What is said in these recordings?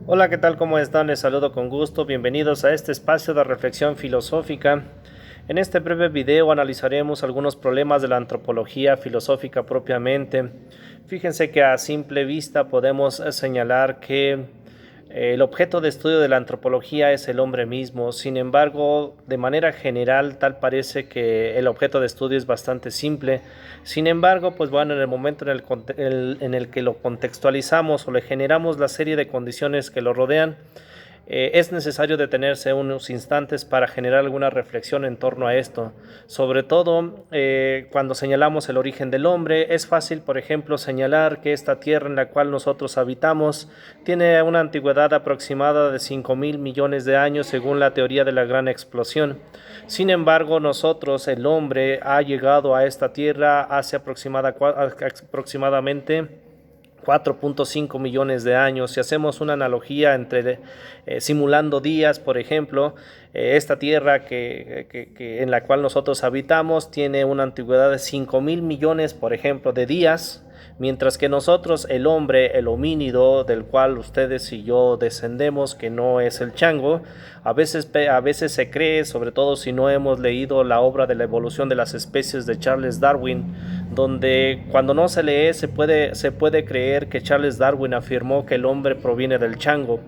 Hola, ¿qué tal? ¿Cómo están? Les saludo con gusto. Bienvenidos a este espacio de reflexión filosófica. En este breve video analizaremos algunos problemas de la antropología filosófica propiamente. Fíjense que a simple vista podemos señalar que el objeto de estudio de la antropología es el hombre mismo. Sin embargo, de manera general, tal parece que el objeto de estudio es bastante simple. Sin embargo, pues bueno, en el momento en el que lo contextualizamos o le generamos la serie de condiciones que lo rodean, es necesario detenerse unos instantes para generar alguna reflexión en torno a esto. Sobre todo cuando señalamos el origen del hombre, es fácil, por ejemplo, señalar que esta tierra en la cual nosotros habitamos tiene una antigüedad aproximada de 5.000 millones de años según la teoría de la gran explosión. Sin embargo, nosotros, el hombre, ha llegado a esta tierra hace aproximadamente 4.5 millones de años. Si hacemos una analogía entre simulando días, por ejemplo, esta tierra en la cual nosotros habitamos tiene una antigüedad de 5.000 millones, por ejemplo, de días, mientras que nosotros, el hombre, el homínido, del cual ustedes y yo descendemos, que no es el chango, a veces se cree, sobre todo si no hemos leído la obra de la evolución de las especies de Charles Darwin, donde cuando no se lee se puede creer que Charles Darwin afirmó que el hombre proviene del chango.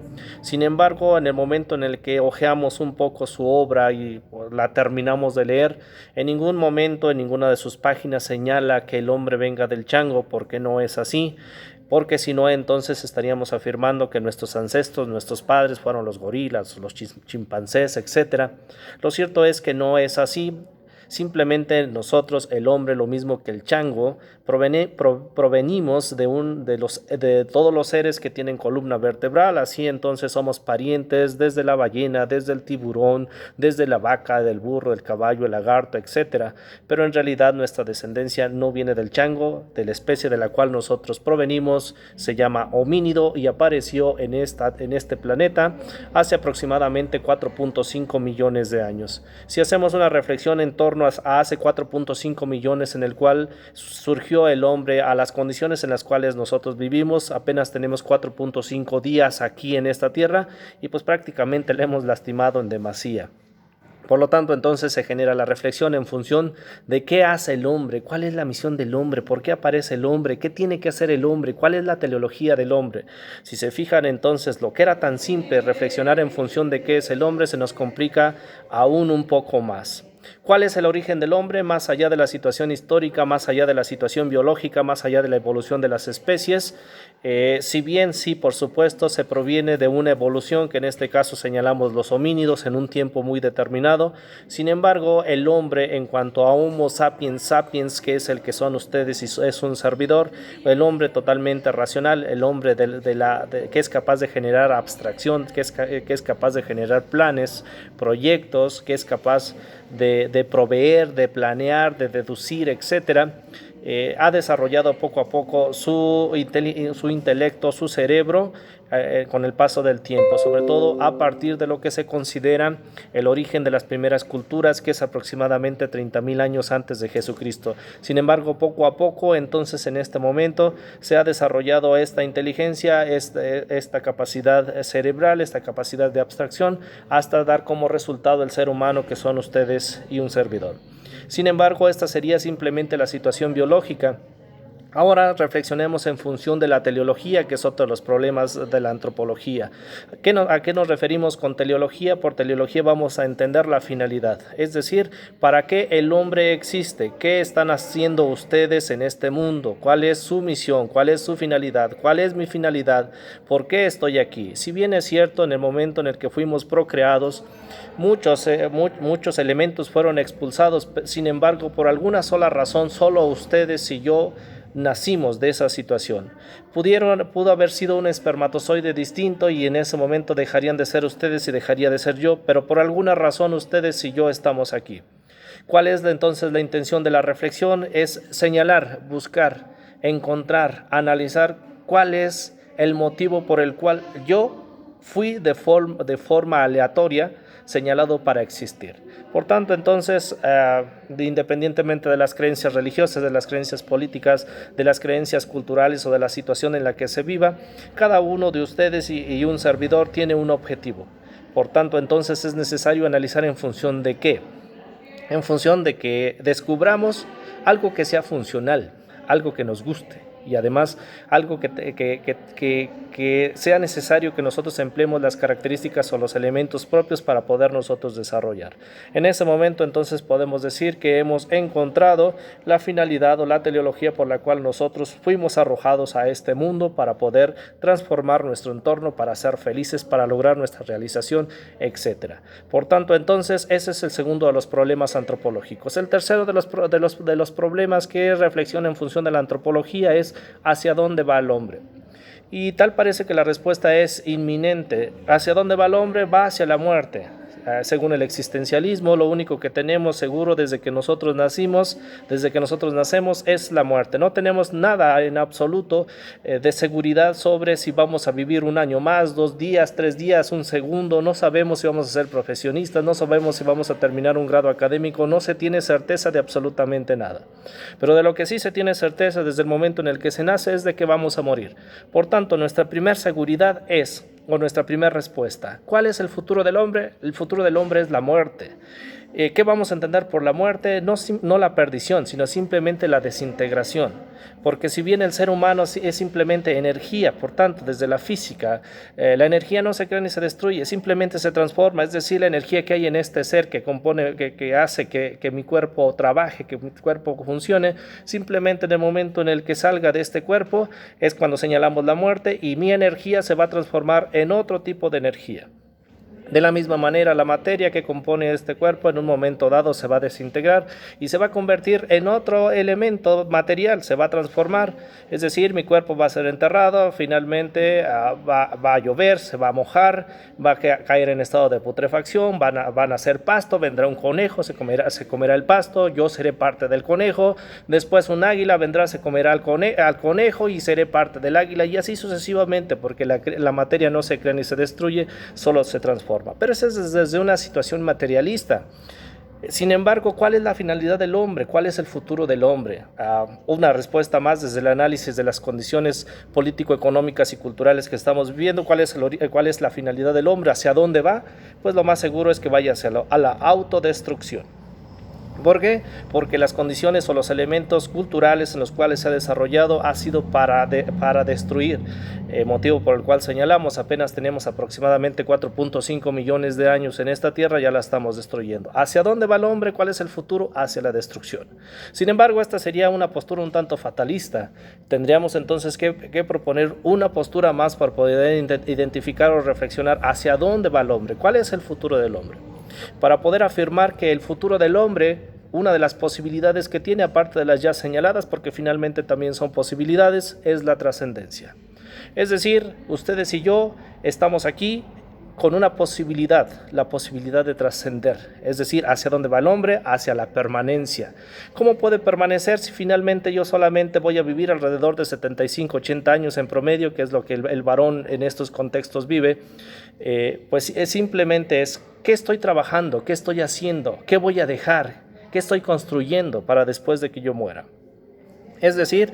Sin embargo, en el momento en el que hojeamos un poco su obra y la terminamos de leer, en ningún momento, en ninguna de sus páginas señala que el hombre venga del chango, porque no es así. Porque si no, entonces estaríamos afirmando que nuestros ancestros, nuestros padres fueron los gorilas, los chimpancés, etc. Lo cierto es que no es así. Simplemente nosotros, el hombre, lo mismo que el chango, provenimos de todos los seres que tienen columna vertebral. Así entonces somos parientes desde la ballena, desde el tiburón, desde la vaca, del burro, del caballo, el lagarto, etc. Pero en realidad nuestra descendencia no viene del chango. De la especie de la cual nosotros provenimos se llama homínido y apareció en este planeta hace aproximadamente 4.5 millones de años. Si hacemos una reflexión en torno a hace 4.5 millones, en el cual surgió el hombre, a las condiciones en las cuales nosotros vivimos, apenas tenemos 4.5 días aquí en esta tierra y pues prácticamente le hemos lastimado en demasía. Por lo tanto, entonces se genera la reflexión en función de qué hace el hombre, cuál es la misión del hombre, por qué aparece el hombre, qué tiene que hacer el hombre, cuál es la teleología del hombre. Si se fijan, entonces, lo que era tan simple, reflexionar en función de qué es el hombre, se nos complica aún un poco más. ¿Cuál es el origen del hombre? Más allá de la situación histórica, más allá de la situación biológica, más allá de la evolución de las especies, si bien sí, por supuesto, se proviene de una evolución que en este caso señalamos los homínidos en un tiempo muy determinado. Sin embargo, el hombre, en cuanto a Homo sapiens sapiens, que es el que son ustedes y es un servidor, el hombre totalmente racional, el hombre que es capaz de generar abstracción, que es capaz de generar planes, proyectos, que es capaz de proveer, de planear, de deducir, etcétera, ha desarrollado poco a poco su intelecto, su cerebro, con el paso del tiempo, sobre todo a partir de lo que se considera el origen de las primeras culturas, que es aproximadamente 30.000 años antes de Jesucristo. Sin embargo, poco a poco, entonces en este momento se ha desarrollado esta inteligencia, esta capacidad cerebral, esta capacidad de abstracción, hasta dar como resultado el ser humano que son ustedes y un servidor. Sin embargo, esta sería simplemente la situación biológica. Ahora reflexionemos en función de la teleología, que es otro de los problemas de la antropología. ¿A qué nos referimos con teleología? Por teleología vamos a entender la finalidad, es decir, ¿para qué el hombre existe? ¿Qué están haciendo ustedes en este mundo? ¿Cuál es su misión? ¿Cuál es su finalidad? ¿Cuál es mi finalidad? ¿Por qué estoy aquí? Si bien es cierto, en el momento en el que fuimos procreados, muchos elementos fueron expulsados, sin embargo, por alguna sola razón, solo ustedes y yo nacimos de esa situación. Pudo haber sido un espermatozoide distinto y en ese momento dejarían de ser ustedes y dejaría de ser yo, pero por alguna razón ustedes y yo estamos aquí. ¿Cuál es entonces la intención de la reflexión? Es señalar, buscar, encontrar, analizar cuál es el motivo por el cual yo fui de forma aleatoria señalado para existir. Por tanto, entonces, independientemente de las creencias religiosas, de las creencias políticas, de las creencias culturales o de la situación en la que se viva, cada uno de ustedes y un servidor tiene un objetivo. Por tanto, entonces es necesario analizar en función de qué. En función de que descubramos algo que sea funcional, algo que nos guste y además algo que sea necesario que nosotros empleemos las características o los elementos propios para poder nosotros desarrollar. En ese momento entonces podemos decir que hemos encontrado la finalidad o la teleología por la cual nosotros fuimos arrojados a este mundo para poder transformar nuestro entorno, para ser felices, para lograr nuestra realización, etc. Por tanto, entonces, ese es el segundo de los problemas antropológicos. El tercero de los problemas que reflexiona en función de la antropología es hacia dónde va el hombre. Y tal parece que la respuesta es inminente. ¿Hacia dónde va el hombre? Va hacia la muerte. Según el existencialismo, lo único que tenemos seguro desde que nosotros nacemos, es la muerte. No tenemos nada en absoluto de seguridad sobre si vamos a vivir un año más, 2 días, 3 días, un segundo. No sabemos si vamos a ser profesionistas, no sabemos si vamos a terminar un grado académico. No se tiene certeza de absolutamente nada. Pero de lo que sí se tiene certeza desde el momento en el que se nace es de que vamos a morir. Por tanto, nuestra primera seguridad nuestra primera respuesta, ¿cuál es el futuro del hombre? El futuro del hombre es la muerte. ¿Qué vamos a entender por la muerte? No la perdición, sino simplemente la desintegración. Porque si bien el ser humano es simplemente energía, por tanto, desde la física, la energía no se crea ni se destruye, simplemente se transforma. Es decir, la energía que hay en este ser que hace que mi cuerpo trabaje, que mi cuerpo funcione, simplemente en el momento en el que salga de este cuerpo es cuando señalamos la muerte y mi energía se va a transformar en otro tipo de energía. De la misma manera, la materia que compone este cuerpo en un momento dado se va a desintegrar y se va a convertir en otro elemento material, se va a transformar, es decir, mi cuerpo va a ser enterrado, finalmente va a llover, se va a mojar, va a caer en estado de putrefacción, van a hacer pasto, vendrá un conejo, se comerá el pasto, yo seré parte del conejo, después un águila vendrá, se comerá al conejo y seré parte del águila y así sucesivamente, porque la materia no se crea ni se destruye, solo se transforma. Pero eso es desde una situación materialista. Sin embargo, ¿cuál es la finalidad del hombre? ¿Cuál es el futuro del hombre? Una respuesta más desde el análisis de las condiciones político-económicas y culturales que estamos viviendo. ¿Cuál es la finalidad del hombre? ¿Hacia dónde va? Pues lo más seguro es que vaya a la autodestrucción. ¿Por qué? Porque las condiciones o los elementos culturales en los cuales se ha desarrollado ha sido para destruir, motivo por el cual señalamos apenas tenemos aproximadamente 4.5 millones de años en esta tierra, ya la estamos destruyendo. ¿Hacia dónde va el hombre? ¿Cuál es el futuro? Hacia la destrucción. Sin embargo, esta sería una postura un tanto fatalista. Tendríamos entonces que proponer una postura más para poder identificar o reflexionar hacia dónde va el hombre, cuál es el futuro del hombre. Para poder afirmar que el futuro del hombre, una de las posibilidades que tiene, aparte de las ya señaladas, porque finalmente también son posibilidades, es la trascendencia. Es decir, ustedes y yo estamos aquí con una posibilidad, la posibilidad de trascender, es decir, ¿hacia dónde va el hombre? Hacia la permanencia. ¿Cómo puede permanecer si finalmente yo solamente voy a vivir alrededor de 75, 80 años en promedio, que es lo que el varón en estos contextos vive? Pues simplemente es, ¿qué estoy trabajando? ¿Qué estoy haciendo? ¿Qué voy a dejar? ¿Qué estoy construyendo para después de que yo muera? Es decir,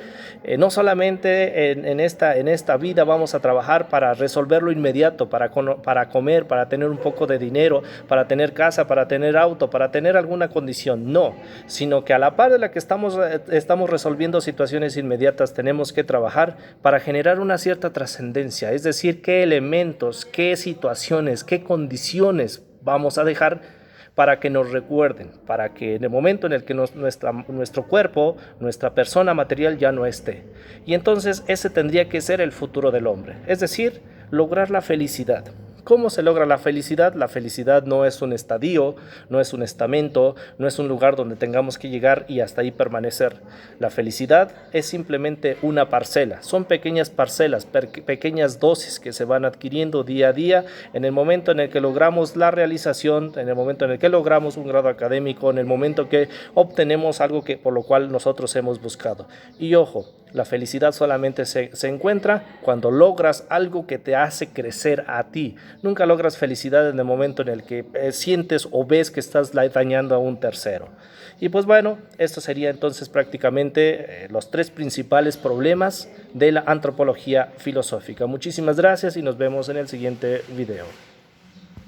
no solamente en esta vida vamos a trabajar para resolver lo inmediato, para comer, para tener un poco de dinero, para tener casa, para tener auto, para tener alguna condición, no, sino que a la par de la que estamos resolviendo situaciones inmediatas, tenemos que trabajar para generar una cierta trascendencia, es decir, qué elementos, qué situaciones, qué condiciones vamos a dejar para que nos recuerden, para que en el momento en el que nuestro cuerpo, nuestra persona material ya no esté. Y entonces ese tendría que ser el futuro del hombre, es decir, lograr la felicidad. ¿Cómo se logra la felicidad? La felicidad no es un estadio, no es un estamento, no es un lugar donde tengamos que llegar y hasta ahí permanecer. La felicidad es simplemente una parcela, son pequeñas parcelas, pequeñas dosis que se van adquiriendo día a día en el momento en el que logramos la realización, en el momento en el que logramos un grado académico, en el momento que obtenemos algo por lo cual nosotros hemos buscado. Y ojo, la felicidad solamente se encuentra cuando logras algo que te hace crecer a ti, nunca logras felicidad en el momento en el que sientes o ves que estás dañando a un tercero. Y pues bueno, esto sería entonces prácticamente los tres principales problemas de la antropología filosófica. Muchísimas gracias y nos vemos en el siguiente video.